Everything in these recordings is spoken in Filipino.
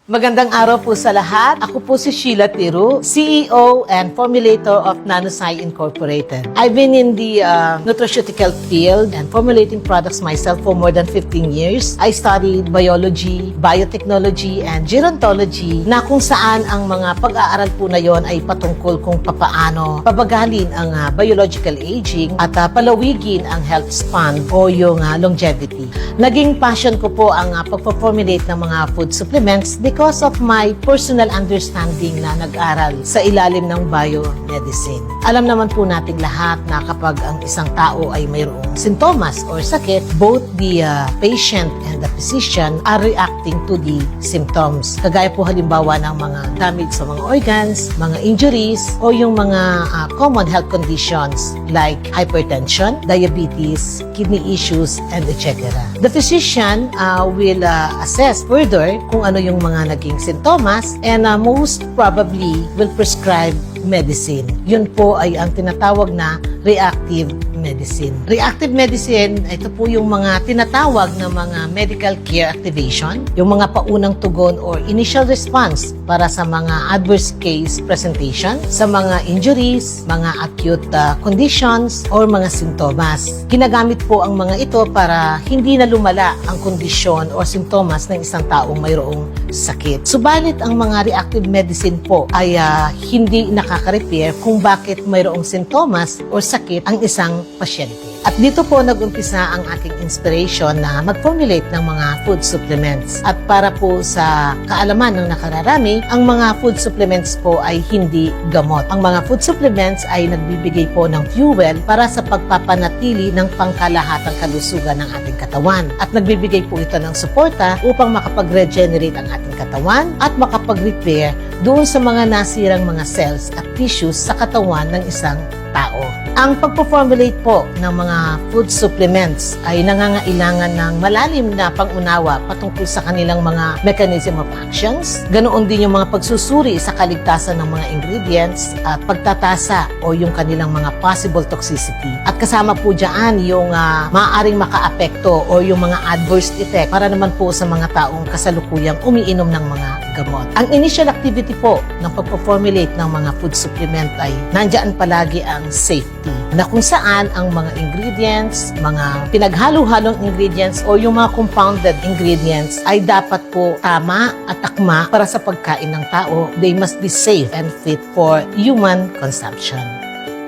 Magandang araw po sa lahat. Ako po si Sheila Tiru, CEO and formulator of Nanosci Incorporated. I've been in the nutraceutical field and formulating products myself for more than 15 years. I studied biology, biotechnology, and gerontology na kung saan ang mga pag-aaral po na yon ay patungkol kung papaano pabagalin ang biological aging at palawigin ang health span o yung longevity. Naging passion ko po ang pagpo-formulate ng mga food supplements because of my personal understanding na nag-aral sa ilalim ng biomedicine. Alam naman po nating lahat na kapag ang isang tao ay mayroong sintomas or sakit, both the patient and the physician are reacting to the symptoms. Kagaya po halimbawa ng mga damage sa mga organs, mga injuries, o yung mga common health conditions like hypertension, diabetes, kidney issues, and etc. The physician will assess further kung ano yung mga naging sintomas and most probably will prescribe medicine. Yun po ay ang tinatawag na reactive medicine. Reactive medicine, ito po yung mga tinatawag na mga medical care activation, yung mga paunang tugon or initial response para sa mga adverse case presentation, sa mga injuries, mga acute conditions, or mga sintomas. Ginagamit po ang mga ito para hindi na lumala ang kondisyon o sintomas ng isang taong mayroong sakit. Subalit ang mga reactive medicine po ay hindi nakaka-repair kung bakit mayroong sintomas o sakit ang isang pasyente. At dito po nag-umpisa ang aking inspiration na mag-formulate ng mga food supplements. At para po sa kaalaman ng nakararami, ang mga food supplements po ay hindi gamot. Ang mga food supplements ay nagbibigay po ng fuel para sa pagpapanatili ng pangkalahatang kalusugan ng ating katawan. At nagbibigay po ito ng suporta upang makapag-regenerate ang ating katawan at makapag-repair doon sa mga nasirang mga cells at tissues sa katawan ng isang tao. Ang pagpo-formulate po ng mga food supplements ay nangangailangan ng malalim na pangunawa patungkol sa kanilang mga mechanism of actions. Ganoon din yung mga pagsusuri sa kaligtasan ng mga ingredients at pagtatasa o yung kanilang mga possible toxicity. At kasama po dyan yung maaaring makaapekto o yung mga adverse effect para naman po sa mga taong kasalukuyang umiinom ng mga gamot. Ang initial activity po ng pagpo-formulate ng mga food supplement ay nandyan palagi ang safety, na kung saan ang mga ingredients, mga pinaghalo-halong ingredients o yung mga compounded ingredients ay dapat po tama at akma para sa pagkain ng tao. They must be safe and fit for human consumption.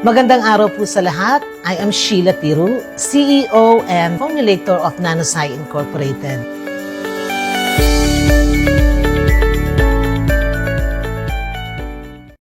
Magandang araw po sa lahat. I am Sheila Tiru, CEO and formulator of Nanosci Incorporated.